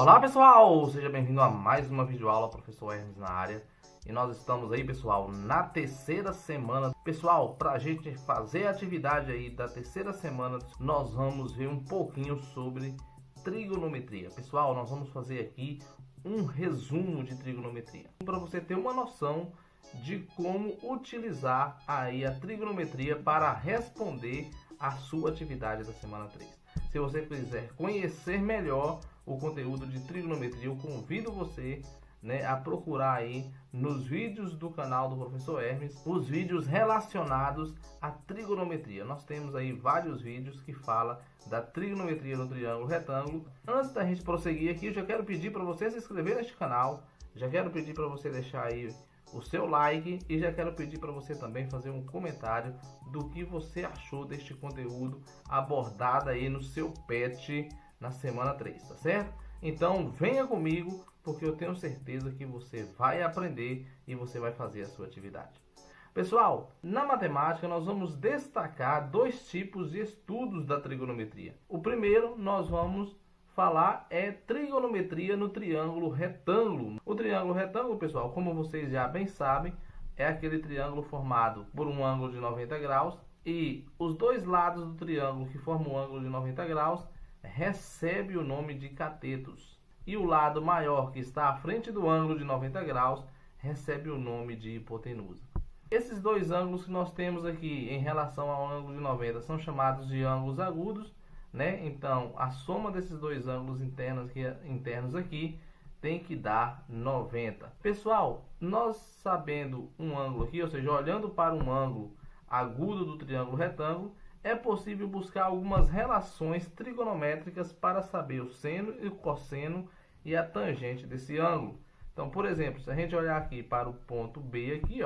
Olá pessoal, seja bem-vindo a mais uma videoaula, professor Hermes na área. E nós estamos aí, pessoal, na terceira semana. Pessoal, para a gente fazer a atividade aí da terceira semana, nós vamos ver um pouquinho sobre trigonometria. Pessoal, nós vamos fazer aqui um resumo de trigonometria, para você ter uma noção de como utilizar aí a trigonometria para responder a sua atividade da semana 3. Se você quiser conhecer melhor o conteúdo de trigonometria, eu convido você, a procurar aí nos vídeos do canal do professor Hermes os vídeos relacionados à trigonometria. Nós temos aí vários vídeos que falam da trigonometria no triângulo retângulo. Antes da gente prosseguir aqui, eu já quero pedir para você se inscrever neste canal, já quero pedir para você deixar aí o seu like e já quero pedir para você também fazer um comentário do que você achou deste conteúdo abordado aí no seu PET na semana 3, tá certo? Então venha comigo, porque eu tenho certeza que você vai aprender e você vai fazer a sua atividade. Pessoal, na matemática nós vamos destacar dois tipos de estudos da trigonometria. O primeiro nós vamos falar é trigonometria no triângulo retângulo. O triângulo retângulo, pessoal, como vocês já bem sabem, é aquele triângulo formado por um ângulo de 90 graus e os dois lados do triângulo que formam um ângulo de 90 graus recebe o nome de catetos. E o lado maior que está à frente do ângulo de 90 graus recebe o nome de hipotenusa. Esses dois ângulos que nós temos aqui em relação ao ângulo de 90 são chamados de ângulos agudos, Então, a soma desses dois ângulos internos aqui tem que dar 90. Pessoal, nós sabendo um ângulo aqui, ou seja, olhando para um ângulo agudo do triângulo retângulo, é possível buscar algumas relações trigonométricas para saber o seno e o cosseno e a tangente desse ângulo. Então, por exemplo, se a gente olhar aqui para o ponto B aqui,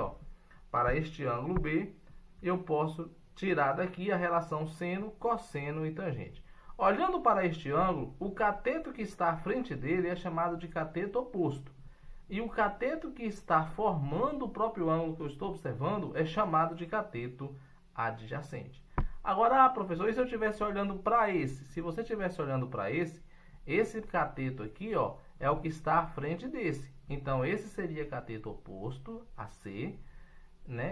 para este ângulo B, eu posso tirar daqui a relação seno, cosseno e tangente. Olhando para este ângulo, o cateto que está à frente dele é chamado de cateto oposto. E o cateto que está formando o próprio ângulo que eu estou observando é chamado de cateto adjacente. Agora, professor, e se eu estivesse olhando para esse? Se você estivesse olhando para esse cateto aqui, é o que está à frente desse. Então, esse seria cateto oposto, AC,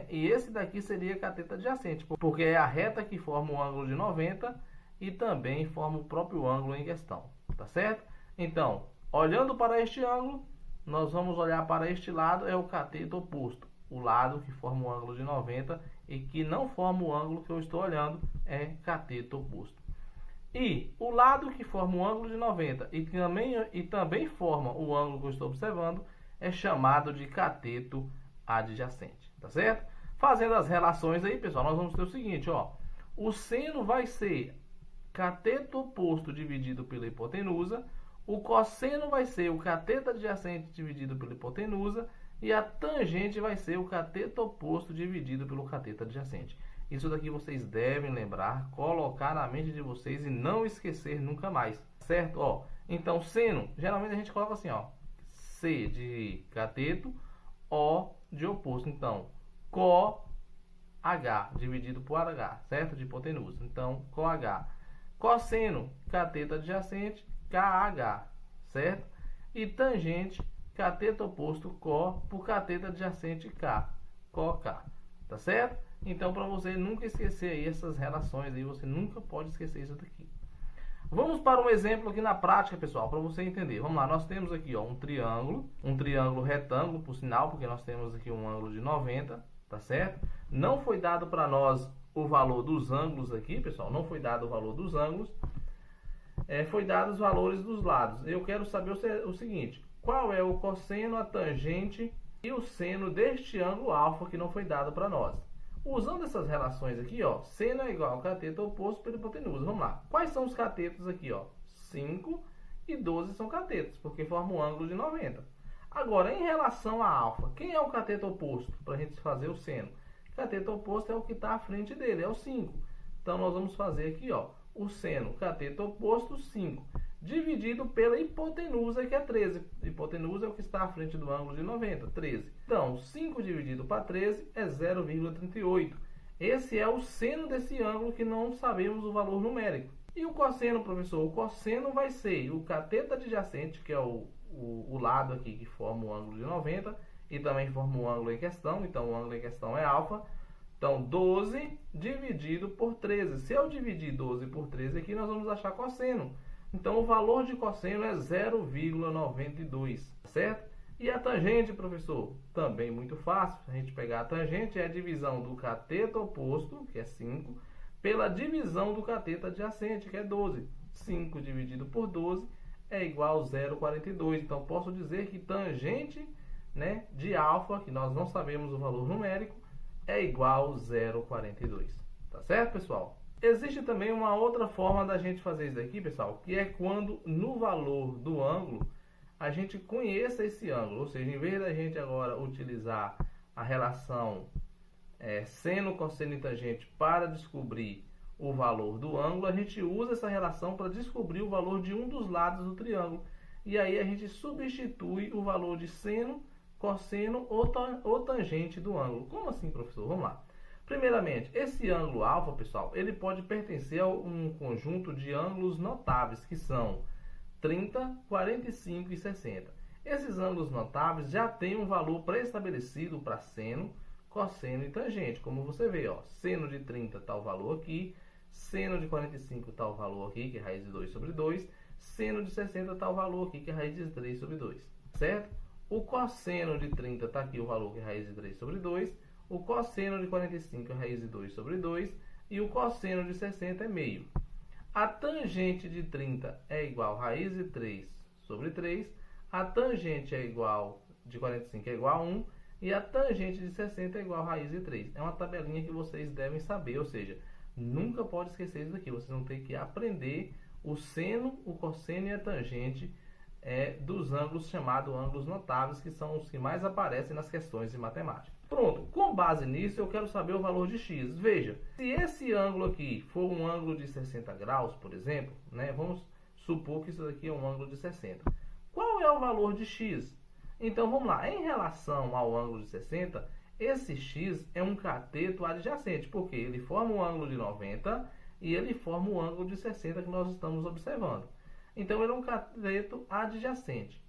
E esse daqui seria cateto adjacente, porque é a reta que forma o ângulo de 90 e também forma o próprio ângulo em questão, tá certo? Então, olhando para este ângulo, nós vamos olhar para este lado, é o cateto oposto. O lado que forma o ângulo de 90 e que não forma o ângulo que eu estou olhando é cateto oposto. E o lado que forma o ângulo de 90 e também forma o ângulo que eu estou observando é chamado de cateto adjacente, tá certo? Fazendo as relações aí, pessoal, nós vamos ter o seguinte, o seno vai ser cateto oposto dividido pela hipotenusa, o cosseno vai ser o cateto adjacente dividido pela hipotenusa e a tangente vai ser o cateto oposto dividido pelo cateto adjacente. Isso daqui vocês devem lembrar, colocar na mente de vocês e não esquecer nunca mais, certo? Então, seno, geralmente a gente coloca assim, C de cateto, O de oposto. Então, CoH dividido por H, certo? De hipotenusa. Então, CoH. Cosseno, cateto adjacente, KH, certo? E tangente, cateto oposto, Co, por cateto adjacente, K, CoK, tá certo? Então, para você nunca esquecer aí essas relações aí, você nunca pode esquecer isso daqui. Vamos para um exemplo aqui na prática, pessoal, para você entender. Vamos lá, nós temos aqui um triângulo retângulo, por sinal, porque nós temos aqui um ângulo de 90, tá certo? Não foi dado para nós o valor dos ângulos aqui, pessoal, não foi dado o valor dos ângulos, foi dado os valores dos lados. Eu quero saber o seguinte, qual é o cosseno, a tangente e o seno deste ângulo alfa que não foi dado para nós. Usando essas relações aqui, seno é igual ao cateto oposto pela hipotenusa. Vamos lá. Quais são os catetos aqui, 5 e 12 são catetos, porque formam um ângulo de 90. Agora, em relação a alfa, quem é o cateto oposto? Para a gente fazer o seno. O cateto oposto é o que está à frente dele, é o 5. Então, nós vamos fazer aqui, o seno, cateto oposto, 5. Dividido pela hipotenusa, que é 13. Hipotenusa é o que está à frente do ângulo de 90, 13. Então, 5 dividido para 13 é 0,38. Esse é o seno desse ângulo que não sabemos o valor numérico. E o cosseno, professor? O cosseno vai ser o cateto adjacente, que é o lado aqui que forma o ângulo de 90 e também forma o ângulo em questão. Então, o ângulo em questão é alfa. Então, 12 dividido por 13. Se eu dividir 12 por 13 aqui, nós vamos achar cosseno. Então, o valor de cosseno é 0,92, certo? E a tangente, professor? Também muito fácil. A gente pegar a tangente é a divisão do cateto oposto, que é 5, pela divisão do cateto adjacente, que é 12. 5 dividido por 12 é igual a 0,42. Então, posso dizer que tangente, né, de alfa, que nós não sabemos o valor numérico, é igual a 0,42. Tá certo, pessoal? Existe também uma outra forma da gente fazer isso aqui, pessoal, que é quando no valor do ângulo a gente conheça esse ângulo. Ou seja, em vez da gente agora utilizar a relação seno, cosseno e tangente para descobrir o valor do ângulo, a gente usa essa relação para descobrir o valor de um dos lados do triângulo. E aí a gente substitui o valor de seno, cosseno ou tangente do ângulo. Como assim, professor? Vamos lá. Primeiramente, esse ângulo alfa, pessoal, ele pode pertencer a um conjunto de ângulos notáveis, que são 30, 45 e 60. Esses ângulos notáveis já têm um valor pré-estabelecido para seno, cosseno e tangente. Como você vê, ó, seno de 30 está o valor aqui, seno de 45 está o valor aqui, que é raiz de 2 sobre 2, seno de 60 está o valor aqui, que é raiz de 3 sobre 2, certo? O cosseno de 30 está aqui o valor, que é raiz de 3 sobre 2, o cosseno de 45 é raiz de 2 sobre 2 e o cosseno de 60 é meio. A tangente de 30 é igual a raiz de 3 sobre 3, a tangente é igual, de 45 é igual a 1, e a tangente de 60 é igual a raiz de 3. É uma tabelinha que vocês devem saber, ou seja, nunca pode esquecer isso daqui. Vocês vão ter que aprender o seno, o cosseno e a tangente dos ângulos chamados ângulos notáveis, que são os que mais aparecem nas questões de matemática. Pronto, com base nisso eu quero saber o valor de x. Veja, se esse ângulo aqui for um ângulo de 60 graus, por exemplo, né, vamos supor que isso daqui é um ângulo de 60. Qual é o valor de x? Então vamos lá, em relação ao ângulo de 60, esse x é um cateto adjacente, porque ele forma um ângulo de 90 e ele forma o ângulo de 60 que nós estamos observando. Então ele é um cateto adjacente.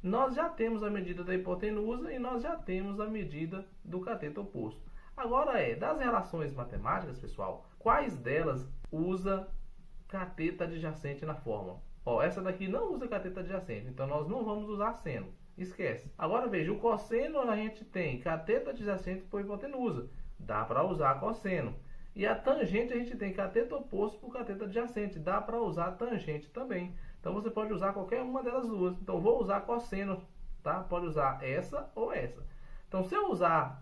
Nós já temos a medida da hipotenusa e nós já temos a medida do cateto oposto. Agora das relações matemáticas, pessoal, quais delas usa cateto adjacente na fórmula? Ó, essa daqui não usa cateto adjacente, então nós não vamos usar seno. Esquece. Agora veja, o cosseno a gente tem cateto adjacente por hipotenusa. Dá para usar cosseno. E a tangente a gente tem cateto oposto por cateto adjacente. Dá para usar tangente também. Então você pode usar qualquer uma delas duas. Então vou usar cosseno, tá? Pode usar essa ou essa. Então se eu usar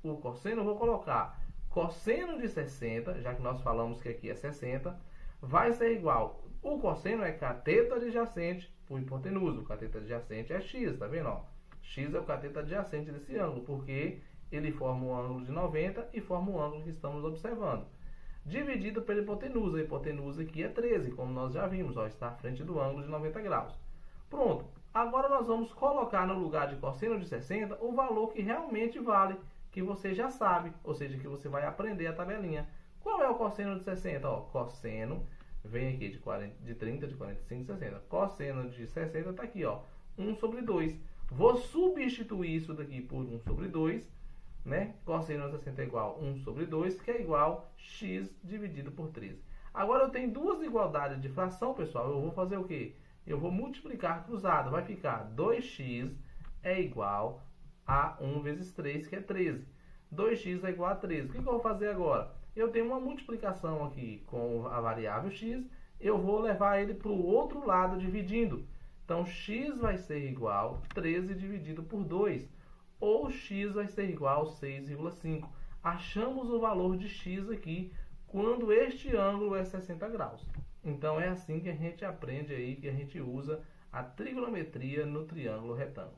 o cosseno, eu vou colocar cosseno de 60, já que nós falamos que aqui é 60, vai ser igual. O cosseno é cateto adjacente por hipotenusa. O cateto adjacente é x, tá vendo? Ó? X é o cateto adjacente desse ângulo, porque ele forma um ângulo de 90 e forma o ângulo que estamos observando. Dividido pela hipotenusa. A hipotenusa aqui é 13, como nós já vimos, ó, está à frente do ângulo de 90 graus. Pronto. Agora nós vamos colocar no lugar de cosseno de 60 o valor que realmente vale, que você já sabe, ou seja, que você vai aprender a tabelinha. Qual é o cosseno de 60? Ó, cosseno, vem aqui de 30, de 45, de 60. Cosseno de 60 está aqui, ó, 1 sobre 2. Vou substituir isso daqui por 1 sobre 2, né? Cosseno de 60 é igual a 1 sobre 2, que é igual a x dividido por 13. Agora eu tenho duas igualdades de fração, pessoal. Eu vou fazer o quê? Eu vou multiplicar cruzado. Vai ficar 2x é igual a 1 vezes 3, que é 13. 2x é igual a 13. O que eu vou fazer agora? Eu tenho uma multiplicação aqui com a variável x. Eu vou levar ele para o outro lado dividindo. Então, x vai ser igual a 13 dividido por 2. Ou x vai ser igual a 6,5. Achamos o valor de x aqui quando este ângulo é 60 graus. Então é assim que a gente aprende aí, que a gente usa a trigonometria no triângulo retângulo.